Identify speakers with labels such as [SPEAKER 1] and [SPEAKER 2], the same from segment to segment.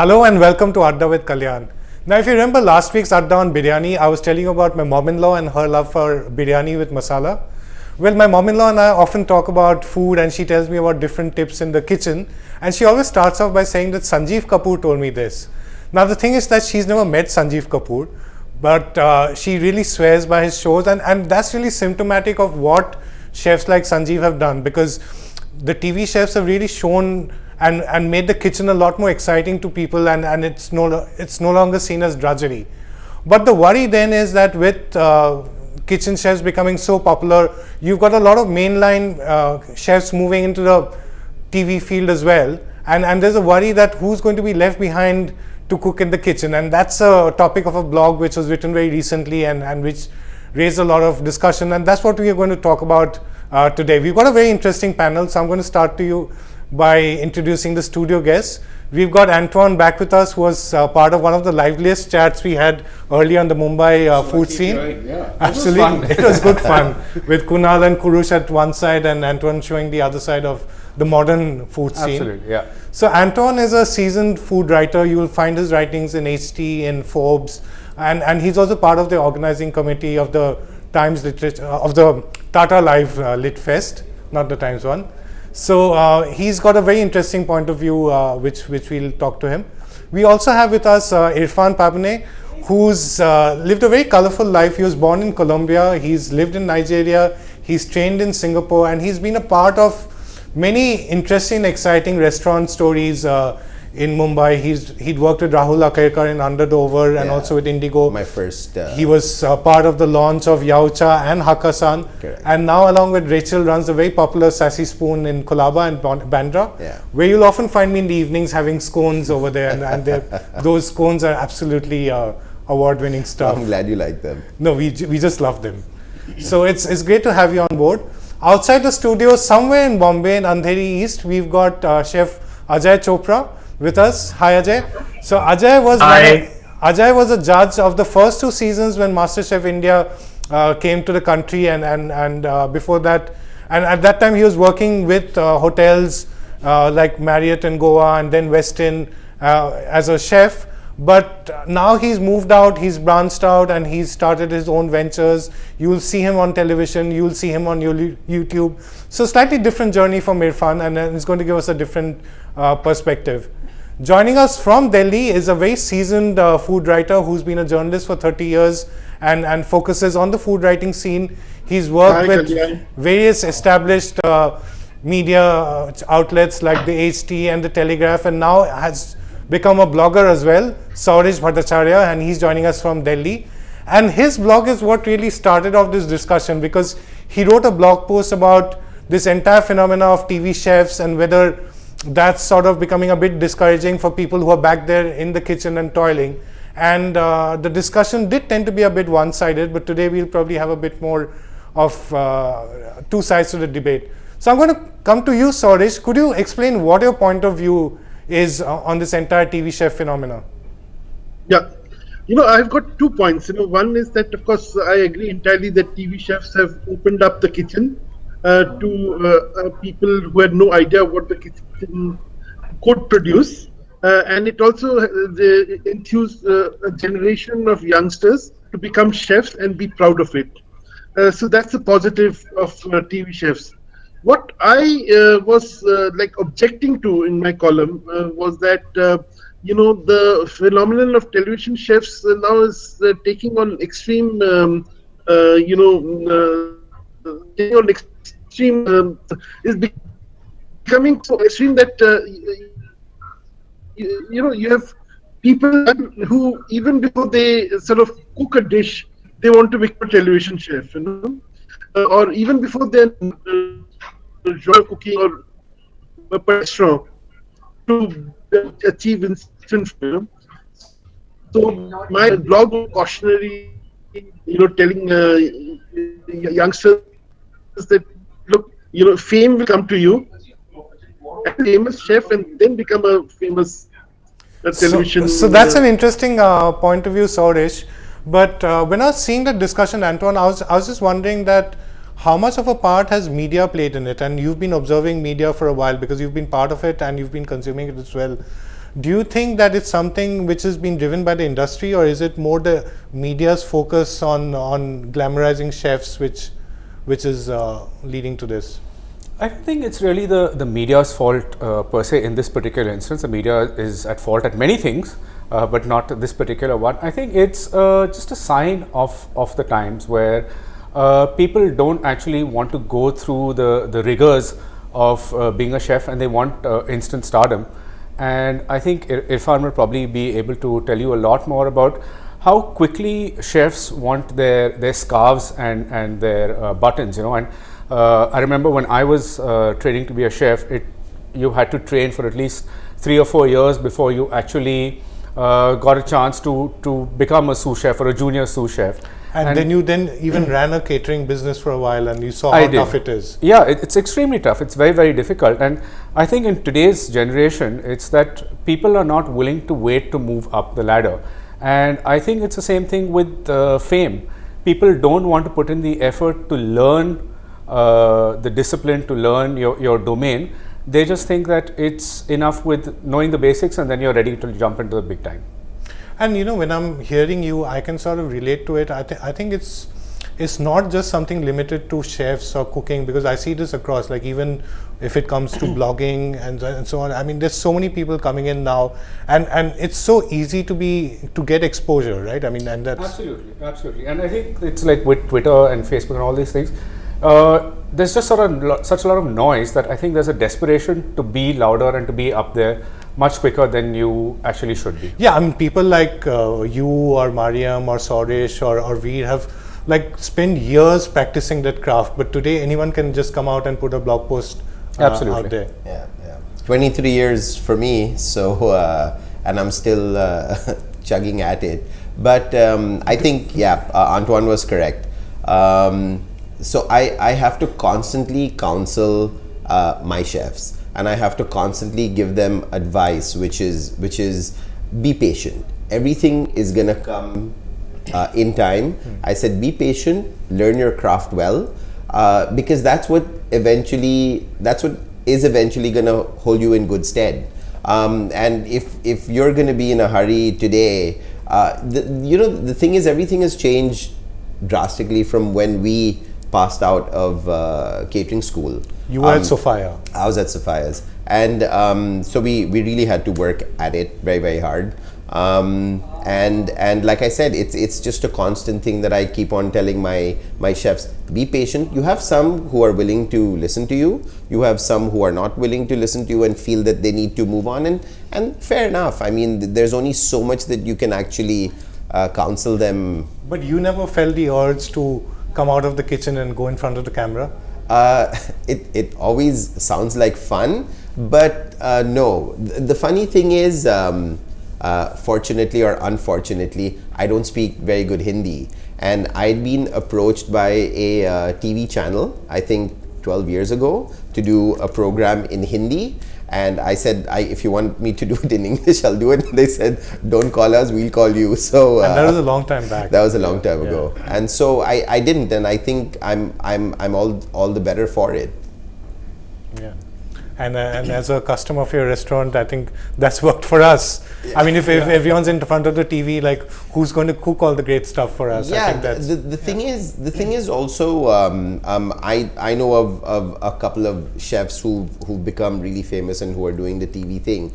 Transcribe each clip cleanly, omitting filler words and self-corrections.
[SPEAKER 1] Hello and welcome to Adda with Kalyan. Now, if you remember last week's Adda on biryani, I was telling you about my mom-in-law and her love for biryani with masala. Well, my mom-in-law and I often talk about food, and she tells me about different tips in the kitchen. And she always starts off by saying that Sanjeev Kapoor told me this. Now, the thing is that she's never met Sanjeev Kapoor, but she really swears by his shows, and that's really symptomatic of what chefs like Sanjeev have done, because the TV chefs have really shown and made the kitchen a lot more exciting to people, and it's no longer seen as drudgery. But the worry then is that with kitchen chefs becoming so popular, you've got a lot of mainline chefs moving into the TV field as well, and there's a worry that who's going to be left behind to cook in the kitchen. And that's a topic of a blog which was written very recently and which raised a lot of discussion, and that's what we are going to talk about today. We've got a very interesting panel, so I'm going to start to you by introducing the studio guests. We've got Antoine back with us, who was part of one of the liveliest chats we had early on the Mumbai food scene.
[SPEAKER 2] Right, yeah.
[SPEAKER 1] Absolutely, it was good fun with Kunal and Sourish at one side and Antoine showing the other side of the modern food scene.
[SPEAKER 2] Absolutely, yeah.
[SPEAKER 1] So Antoine is a seasoned food writer. You will find his writings in HT, in Forbes, and he's also part of the organizing committee of the Times Literature of the Tata Live Lit Fest, not the Times one. So he's got a very interesting point of view, which we'll talk to him. We also have with us Irfan Pabaney, who's lived a very colorful life. He was born in Colombia, he's lived in Nigeria, he's trained in Singapore, and he's been a part of many interesting, exciting restaurant stories in Mumbai. He'd worked with Rahul Akarkar in Under Dover and also with Indigo.
[SPEAKER 3] My first.
[SPEAKER 1] He was part of the launch of Yaucha and Hakkasan, and now along with Rachel runs a very popular Sassy Spoon in Kolaba and Bandra, where you'll often find me in the evenings having scones over there, and those scones are absolutely award-winning stuff.
[SPEAKER 3] I'm glad you like them.
[SPEAKER 1] No, we just love them. So it's great to have you on board. Outside the studio, somewhere in Bombay, in Andheri East, we've got Chef Ajay Chopra with us. Hi Ajay. So Ajay was a judge of the first two seasons when MasterChef India came to the country, and before that, and at that time he was working with hotels like Marriott in Goa and then Westin as a chef. But now he's moved out, he's branched out, and he's started his own ventures. You'll see him on television, you'll see him on YouTube. So slightly different journey from Irfan, and it's going to give us a different perspective. Joining us from Delhi is a very seasoned food writer who's been a journalist for 30 years and focuses on the food writing scene. He's worked with various established media outlets like the HT and the Telegraph, and now has become a blogger as well, Sourish Bhattacharya, and he's joining us from Delhi. And his blog is what really started off this discussion, because he wrote a blog post about this entire phenomena of TV chefs and whether that's sort of becoming a bit discouraging for people who are back there in the kitchen and toiling. And the discussion did tend to be a bit one-sided, but today we'll probably have a bit more of two sides to the debate. So I'm going to come to you, Sourish. Could you explain what your point of view is on this entire TV chef phenomena?
[SPEAKER 4] Yeah, I've got 2 points. One is that, of course, I agree entirely that TV chefs have opened up the kitchen to people who had no idea what the kitchen could produce, and it also enthused a generation of youngsters to become chefs and be proud of it. So that's a positive of TV chefs. What I was objecting to in my column was that the phenomenon of television chefs now is taking on extreme is becoming so extreme that you have people who, even before they sort of cook a dish, they want to become a television chef, or even before they're joy cooking or a restaurant to achieve instant. So my blog was cautionary, telling youngsters that, look, fame will come to you, a famous chef, and then become a famous television.
[SPEAKER 1] So that's an interesting point of view, Sourish. But when I was seeing the discussion, Antoine, I was just wondering that how much of a part has media played in it? And you've been observing media for a while because you've been part of it and you've been consuming it as well. Do you think that it's something which has been driven by the industry, or is it more the media's focus on glamorizing chefs which is leading to this?
[SPEAKER 2] I don't think it's really the media's fault per se in this particular instance. The media is at fault at many things, but not this particular one. I think it's just a sign of the times where people don't actually want to go through the rigors of being a chef, and they want instant stardom. And I think Irfan will probably be able to tell you a lot more about how quickly chefs want their scarves and their buttons, and I remember when I was training to be a chef, you had to train for at least 3 or 4 years before you actually got a chance to become a sous chef or a junior sous chef.
[SPEAKER 1] And then you even ran a catering business for a while, and you saw how tough it is.
[SPEAKER 2] Yeah, it's extremely tough. It's very, very difficult. And I think in today's generation, it's that people are not willing to wait to move up the ladder. And I think it's the same thing with fame. People don't want to put in the effort to learn the discipline, to learn your domain. They just think that it's enough with knowing the basics, and then you're ready to jump into the big time.
[SPEAKER 1] And when I'm hearing you, I can sort of relate to it. I think it's not just something limited to chefs or cooking, because I see this across, like even if it comes to blogging and so on. I mean, there's so many people coming in now, and it's so easy to get exposure, right? I mean, and that's
[SPEAKER 2] absolutely. And I think it's like with Twitter and Facebook and all these things. There's just such a lot of noise that I think there's a desperation to be louder and to be up there much quicker than you actually should be.
[SPEAKER 1] Yeah, I mean, people like you or Mariam or Sourish or Veer have like spent years practicing that craft, but today anyone can just come out and put a blog post out there.
[SPEAKER 3] Yeah. 23 years for me, so and I'm still chugging at it. But I think, Antoine was correct. So I have to constantly counsel my chefs, and I have to constantly give them advice, which is be patient. Everything is gonna come in time. I said be patient, learn your craft well, because that's what is eventually gonna hold you in good stead. And if you're gonna be in a hurry today, the thing is, everything has changed drastically from when we passed out of catering school.
[SPEAKER 1] You were at Sophia.
[SPEAKER 3] I was at Sophia's, and so we really had to work at it very, very hard. And like I said, it's just a constant thing that I keep on telling my chefs: be patient. You have some who are willing to listen to you. You have some who are not willing to listen to you and feel that they need to move on. And fair enough. I mean, there's only so much that you can actually counsel them.
[SPEAKER 1] But you never felt the urge to come out of the kitchen and go in front of the camera?
[SPEAKER 3] It always sounds like fun, but no. The funny thing is, fortunately or unfortunately, I don't speak very good Hindi, and I'd been approached by a TV channel, I think 12 years ago, to do a program in Hindi. And I said, if you want me to do it in English, I'll do it. And they said, don't call us, we'll call you. So
[SPEAKER 1] and that was a long time back.
[SPEAKER 3] That was a long time ago. And so I didn't, and I think I'm all the better for it.
[SPEAKER 1] Yeah. And as a customer of your restaurant, I think that's worked for us. Yeah. I mean, if everyone's in front of the TV, like, who's going to cook all the great stuff for us?
[SPEAKER 3] Yeah,
[SPEAKER 1] I think that's,
[SPEAKER 3] the thing is also, I know of a couple of chefs who've become really famous and who are doing the TV thing.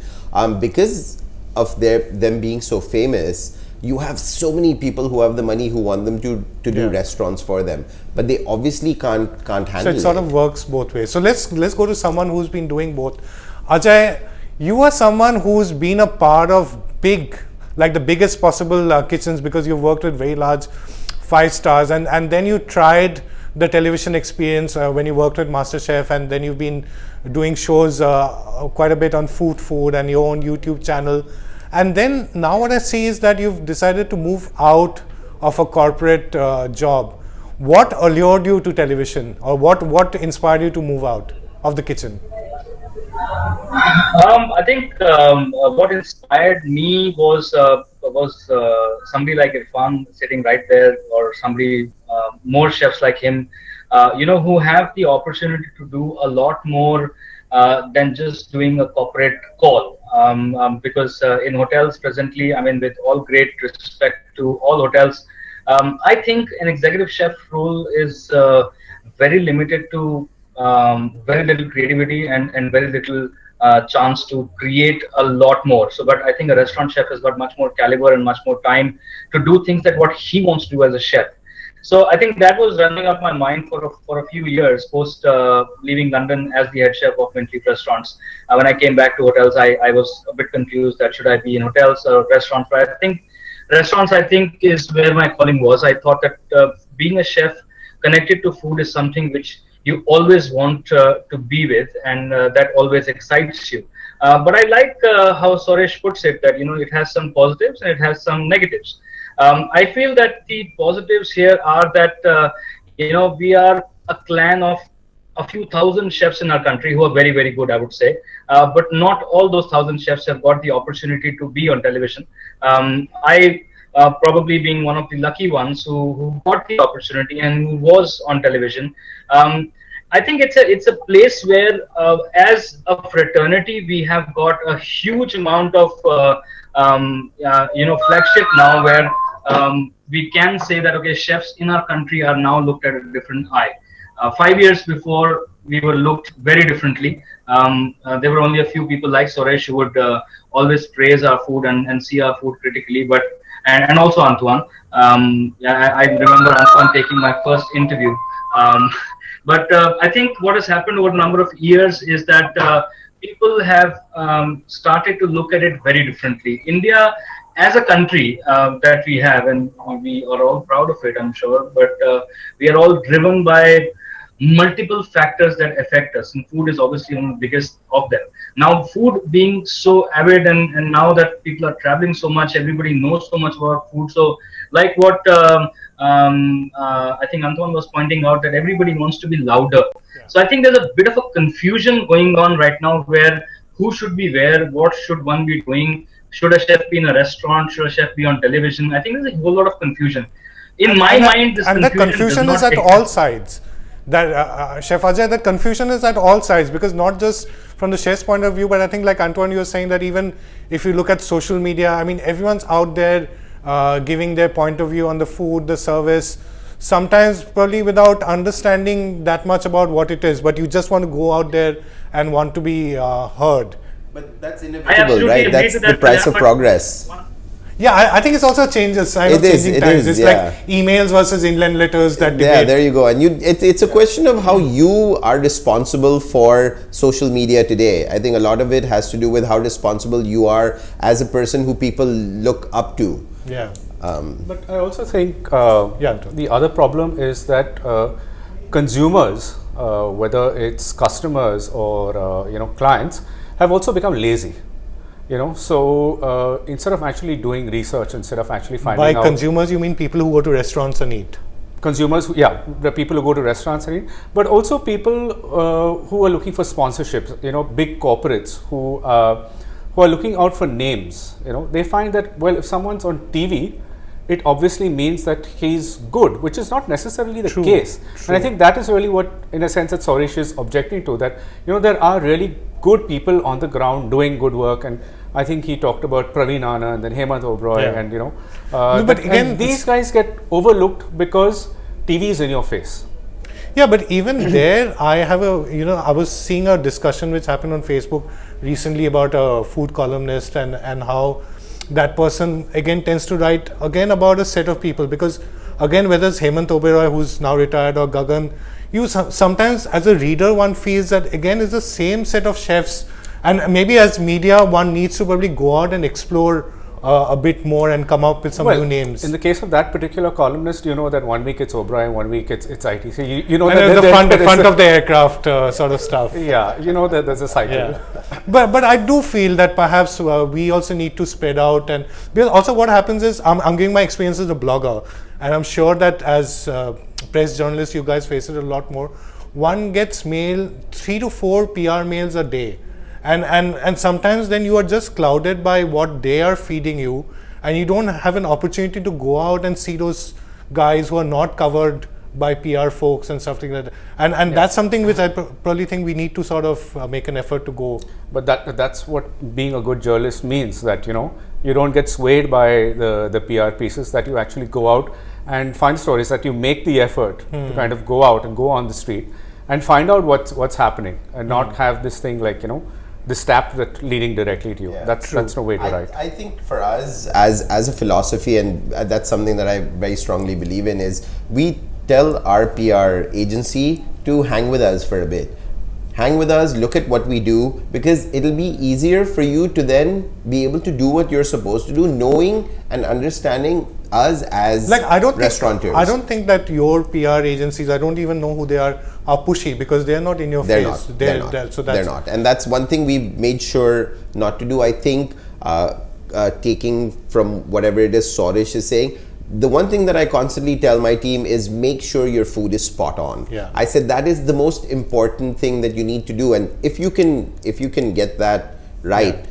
[SPEAKER 3] Because of them being so famous, you have so many people who have the money who want them to do restaurants for them, but they obviously can't handle it.
[SPEAKER 1] So it sort of works both ways. So let's go to someone who's been doing both. Ajay, you are someone who's been a part of the biggest possible kitchens, because you've worked with very large 5 stars, and then you tried the television experience when you worked with MasterChef, and then you've been doing shows quite a bit on food and your own YouTube channel. And then now what I see is that you've decided to move out of a corporate job. What allured you to television, or what inspired you to move out of the kitchen?
[SPEAKER 5] I think what inspired me was somebody like Irfan sitting right there, or somebody more chefs like him, who have the opportunity to do a lot more than just doing a corporate call. Because in hotels presently, I mean, with all great respect to all hotels, I think an executive chef role is very limited to very little creativity and very little chance to create a lot more. So, but I think a restaurant chef has got much more caliber and much more time to do things that what he wants to do as a chef. So I think that was running up my mind for a few years post leaving London as the head chef of Mint Restaurants. When I came back to hotels, I was a bit confused that should I be in hotels or restaurants. But I think restaurants, I think, is where my calling was. I thought that being a chef connected to food is something which you always want to be with, and that always excites you. But I like how Sourish puts it, that it has some positives and it has some negatives. I feel that the positives here are that we are a clan of a few thousand chefs in our country who are very, very good, I would say. But not all those thousand chefs have got the opportunity to be on television. I probably being one of the lucky ones who got the opportunity and who was on television. I think it's a place where, as a fraternity, we have got a huge amount of flagship now, where we can say that okay, chefs in our country are now looked at a different eye. 5 years before, we were looked very differently. There were only a few people like Sourish who would always praise our food and see our food critically, but and also Antoine. I remember Antoine taking my first interview. But I think what has happened over a number of years is that people have started to look at it very differently. India, as a country that we have, and we are all proud of it, I'm sure, but we are all driven by multiple factors that affect us, and food is obviously one of the biggest of them. Now, food being so avid, and now that people are traveling so much, everybody knows so much about food. So, like what I think Antoine was pointing out, that everybody wants to be louder. Yeah. So I think there's a bit of a confusion going on right now, where who should be where, what should one be doing, should a chef be in a restaurant, should a chef be on television? I think there's a whole lot of confusion. In my mind, this
[SPEAKER 1] confusion is at all sides. That Chef Ajay, that confusion is at all sides, because not just from the chef's point of view, but I think like Antoine, you were saying that even if you look at social media, I mean, everyone's out there giving their point of view on the food, the service, sometimes probably without understanding that much about what it is, but you just want to go out there and want to be heard.
[SPEAKER 3] But that's inevitable, right? That's the price of progress.
[SPEAKER 1] Yeah, I think it's also changes. It is. It's like emails versus inland letters that debate.
[SPEAKER 3] Yeah, there you go. And it's a question of how you are responsible for social media today. I think a lot of it has to do with how responsible you are as a person who people look up to.
[SPEAKER 1] Yeah.
[SPEAKER 2] But I also think the other problem is that consumers, whether it's customers or clients, have also become lazy. So instead of actually doing research, instead of actually finding out.
[SPEAKER 1] By consumers, you mean people who go to restaurants and eat?
[SPEAKER 2] Consumers, the people who go to restaurants and eat, but also people who are looking for sponsorships. Big corporates who are looking out for names. They find that, well, if someone's on TV, it obviously means that he's good, which is not necessarily the case. True. And I think that is really what, in a sense, that Sourish is objecting to, that there are really good people on the ground doing good work. And I think he talked about Praveen Anna and then Hemant Oberoi, and
[SPEAKER 1] but again,
[SPEAKER 2] and these guys get overlooked because TV is in your face.
[SPEAKER 1] Yeah, but even there, I have I was seeing a discussion which happened on Facebook recently about a food columnist and how that person again tends to write again about a set of people, because again, whether it's Hemant Oberoi, who's now retired, or Gagan, sometimes as a reader one feels that again it's the same set of chefs, and maybe as media one needs to probably go out and explore a bit more and come up with some new names.
[SPEAKER 2] In the case of that particular columnist, that 1 week it's Oberoi and 1 week it's ITC.
[SPEAKER 1] And the front of the aircraft sort of stuff.
[SPEAKER 2] Yeah, that there's a cycle.
[SPEAKER 1] Yeah. But I do feel that perhaps we also need to spread out, and because also what happens is I'm giving my experience as a blogger, and I'm sure that as press journalists you guys face it a lot more. One gets 3 to 4 PR mails a day. And sometimes then you are just clouded by what they are feeding you, and you don't have an opportunity to go out and see those guys who are not covered by PR folks and stuff like that. And that's something which I probably think we need to sort of make an effort to go.
[SPEAKER 2] But that's what being a good journalist means, that you don't get swayed by the PR pieces, that you actually go out and find stories, that you make the effort to kind of go out and go on the street and find out what's happening, and not have this thing like this tap that leading directly to you.
[SPEAKER 3] Yeah.
[SPEAKER 2] That's no way to write.
[SPEAKER 3] I think for us as a philosophy, and that's something that I very strongly believe in, is we tell our PR agency to hang with us for a bit. Hang with us, look at what we do, because it'll be easier for you to then be able to do what you're supposed to do, knowing and understanding us as restaurateurs.
[SPEAKER 1] I don't think that your PR agencies, I don't even know who they are pushy, because they're not in your face.
[SPEAKER 3] They're not. And that's one thing we made sure not to do. I think taking from whatever it is Sourish is saying, the one thing that I constantly tell my team is make sure your food is spot on.
[SPEAKER 1] Yeah.
[SPEAKER 3] I said that is the most important thing that you need to do, and if you can get that right,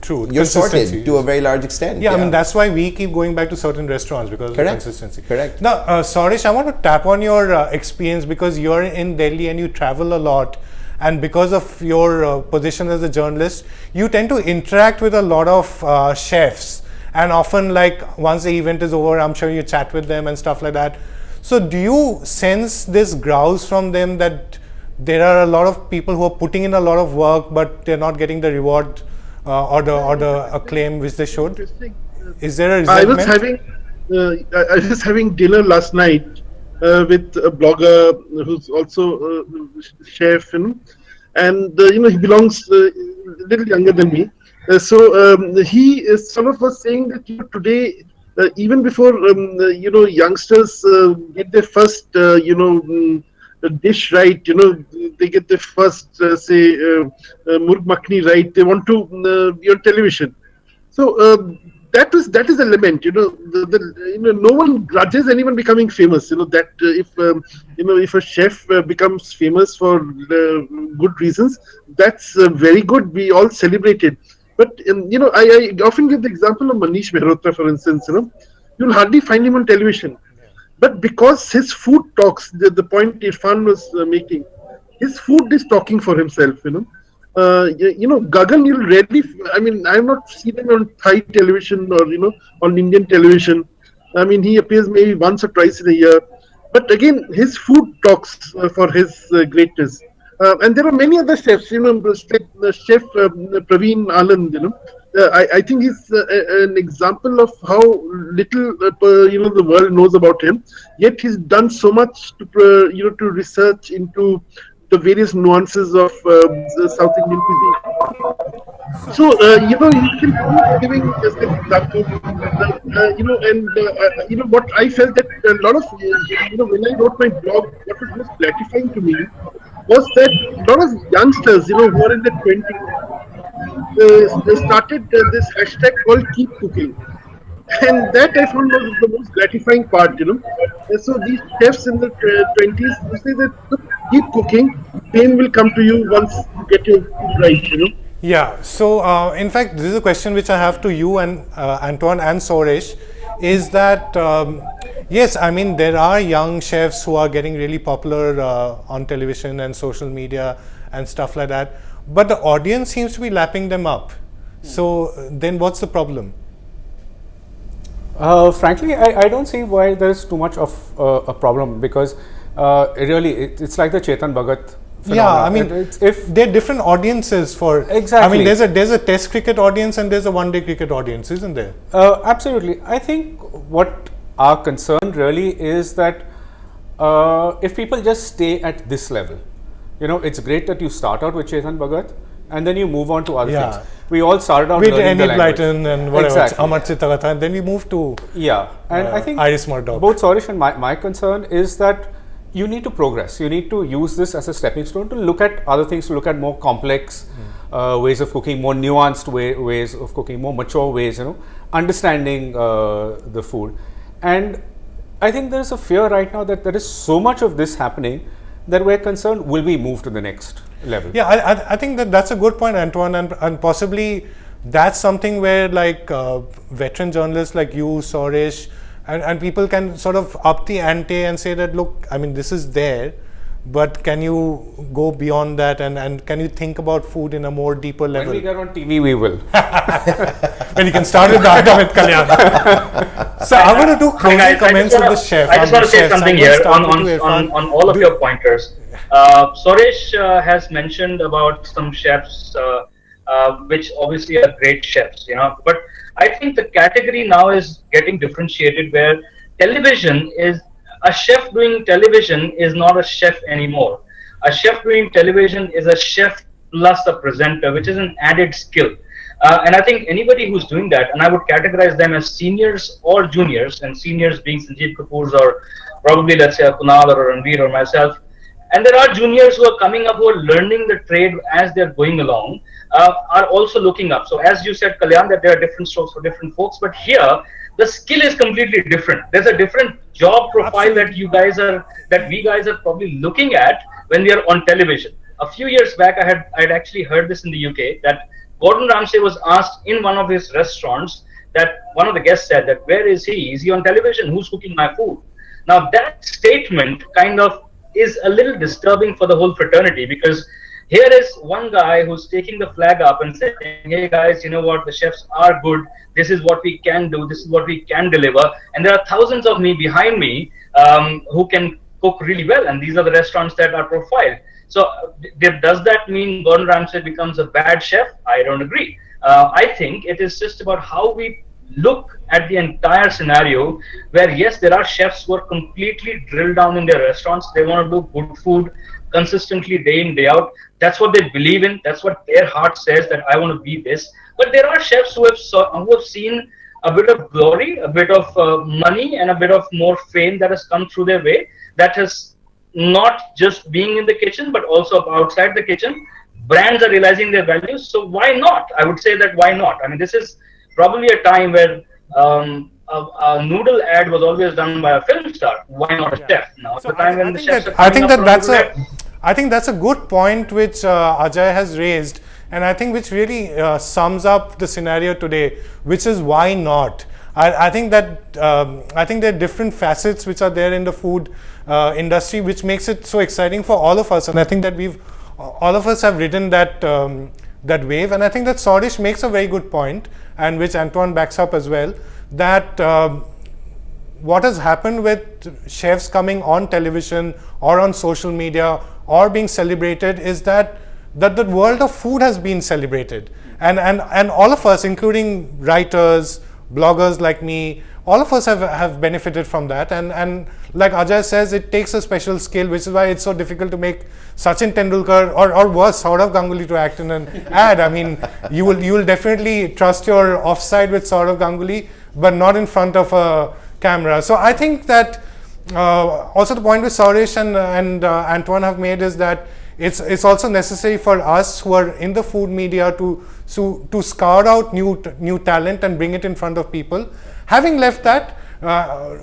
[SPEAKER 1] True.
[SPEAKER 3] you're sorted to a very large extent.
[SPEAKER 1] Yeah, I mean, that's why we keep going back to certain restaurants, because of the consistency.
[SPEAKER 3] Correct.
[SPEAKER 1] Now, Sourish, I want to tap on your experience, because you're in Delhi and you travel a lot, and because of your position as a journalist, you tend to interact with a lot of chefs, and often, like, once the event is over, I'm sure you chat with them and stuff like that. So do you sense this grouse from them, that there are a lot of people who are putting in a lot of work, but they're not getting the reward or the acclaim which they should? Is there a resentment?
[SPEAKER 4] I was having dinner last night with a blogger who's also a chef, and he belongs a little younger than me. So he is sort of was saying that today, even before youngsters get their first dish right, they get their first murg makhni right, they want to be on television. So that is a lament. No one grudges anyone becoming famous. That if a chef becomes famous for good reasons, that's very good. We all celebrate it. But I often give the example of Manish Mehrotra, for instance. You'll hardly find him on television, but because his food talks, the point Irfan was making, his food is talking for himself. Gagan, you'll rarely. I mean, I've not seen him on Thai television or on Indian television. I mean, he appears maybe once or twice in a year, but again, his food talks for his greatness. And there are many other chefs, Chef Praveen Anand, I think he's an example of how little, the world knows about him. Yet he's done so much to research into the various nuances of South Indian cuisine. So, you can keep giving just an example, what I felt that a lot of, when I wrote my blog, what was most gratifying to me was that a lot of youngsters, who are in their 20s, they started this hashtag called Keep Cooking. And that I found was the most gratifying part, So these chefs in the 20s, they say that keep cooking, fame will come to you once you get your food right,
[SPEAKER 1] Yeah, so in fact, this is a question which I have to you and Antoine and Sourish, is that yes, I mean, there are young chefs who are getting really popular on television and social media and stuff like that, but the audience seems to be lapping them up. So then what's the problem?
[SPEAKER 2] Frankly, I don't see why there's too much of a problem, because it's like the Chetan Bhagat phenomenon.
[SPEAKER 1] Yeah, I mean, if there are different audiences for
[SPEAKER 2] exactly.
[SPEAKER 1] I mean, there's a Test cricket audience and there's a one-day cricket audience, isn't there?
[SPEAKER 2] Absolutely. I think what our concern really is that if people just stay at this level, it's great that you start out with Chetan Bhagat and then you move on to other things. We all started out
[SPEAKER 1] with
[SPEAKER 2] learning the language.
[SPEAKER 1] Blyton and whatever,
[SPEAKER 2] exactly.
[SPEAKER 1] Amar Chitagata, and then we moved to
[SPEAKER 2] and I think
[SPEAKER 1] Iris Murdoch.
[SPEAKER 2] Both Sourish and my concern is that you need to progress. You need to use this as a stepping stone to look at other things, to look at more complex ways of cooking, more nuanced ways of cooking, more mature ways, understanding the food. And I think there's a fear right now that there is so much of this happening that we're concerned, will we move to the next level?
[SPEAKER 1] Yeah, I think that's a good point, Antoine, and possibly that's something where, like, veteran journalists like you, Sourish, and people can sort of up the ante and say that, look, I mean, this is there, but can you go beyond that, and can you think about food in a more deeper level?
[SPEAKER 2] When we get on TV, we will.
[SPEAKER 1] When you can start with Adda with Kalyan. So I want to do closing comments with the chef.
[SPEAKER 5] I just want to say something here on all of your pointers. Sourish has mentioned about some chefs, which obviously are great chefs, but I think the category now is getting differentiated, where television is a chef doing television is not a chef anymore. A chef doing television is a chef plus a presenter, which is an added skill. And I think anybody who's doing that, and I would categorize them as seniors or juniors, and seniors being Sanjeev Kapoor's or probably, let's say, Kunal or Ranveer or myself. And there are juniors who are coming up, who are learning the trade as they're going along, are also looking up. So as you said, Kalyan, that there are different strokes for different folks, but here the skill is completely different. There's a different job profile that we guys are probably looking at when we are on television. A few years back, I'd actually heard this in the UK, that Gordon Ramsay was asked in one of his restaurants, that one of the guests said that, where is he? Is he on television? Who's cooking my food? Now that statement kind of is a little disturbing for the whole fraternity, because here is one guy who's taking the flag up and saying, hey guys, you know what, the chefs are good, this is what we can do, this is what we can deliver, and there are thousands of me behind me who can cook really well, and these are the restaurants that are profiled. So does that mean Gordon Ramsay becomes a bad chef? I don't agree. I think it is just about how we look at the entire scenario, where yes, there are chefs who are completely drilled down in their restaurants. They want to do good food consistently day in, day out. That's what they believe in. That's what their heart says, that I want to be this. But there are chefs who have seen a bit of glory, a bit of money, and a bit of more fame that has come through their way. That has not just being in the kitchen, but also outside the kitchen. Brands are realizing their values. So why not? I would say that why not? I mean, this is probably a time where a noodle ad was always done by a film star. Why not a chef? Now,
[SPEAKER 1] So
[SPEAKER 5] the time when the chefs
[SPEAKER 1] I think that's a good point which Ajay has raised, and I think which really sums up the scenario today, which is why not. I think that there are different facets which are there in the food industry, which makes it so exciting for all of us, and I think that all of us have ridden that that wave, and I think that Sourish makes a very good point, and which Antoine backs up as well, that what has happened with chefs coming on television or on social media or being celebrated is that the world of food has been celebrated, and all of us, including writers, bloggers like me, all of us have benefited from that, and like Ajay says, it takes a special skill, which is why it's so difficult to make Sachin Tendulkar or worse, Saurav Ganguly to act in an ad. I mean, you will definitely trust your offside with Saurav Ganguly, but not in front of a camera. So I think that also the point which Sourish and Antoine have made is that it's also necessary for us who are in the food media to scout out new talent and bring it in front of people. Having left that,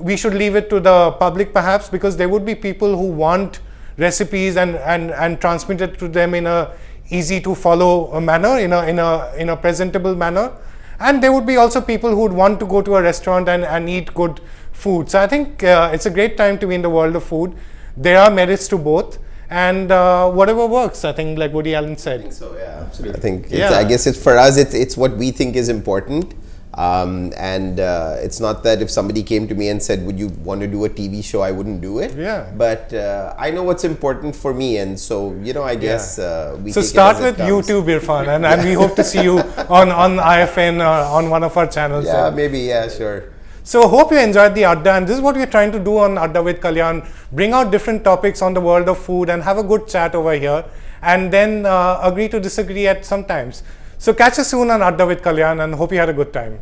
[SPEAKER 1] we should leave it to the public perhaps, because there would be people who want recipes and transmit it to them in a easy to follow manner, in a presentable manner, and there would be also people who would want to go to a restaurant and eat good food. So I think it's a great time to be in the world of food. There are merits to both, and whatever works, I think, like Woody Allen said.
[SPEAKER 3] I think so, yeah, absolutely. I think I guess it's for us, it's what we think is important. And it's not that if somebody came to me and said, would you want to do a TV show, I wouldn't do it.
[SPEAKER 1] Yeah.
[SPEAKER 3] But I know what's important for me, and so, I guess we
[SPEAKER 1] so
[SPEAKER 3] take
[SPEAKER 1] start
[SPEAKER 3] it as
[SPEAKER 1] with YouTube, Irfan, and we hope to see you on IFN on one of our channels.
[SPEAKER 3] Yeah, maybe, yeah, sure.
[SPEAKER 1] So hope you enjoyed the Adda, and this is what we're trying to do on Adda with Kalyan, bring out different topics on the world of food and have a good chat over here, and then agree to disagree at some times. So catch us soon on Adda with Kalyan, and hope you had a good time.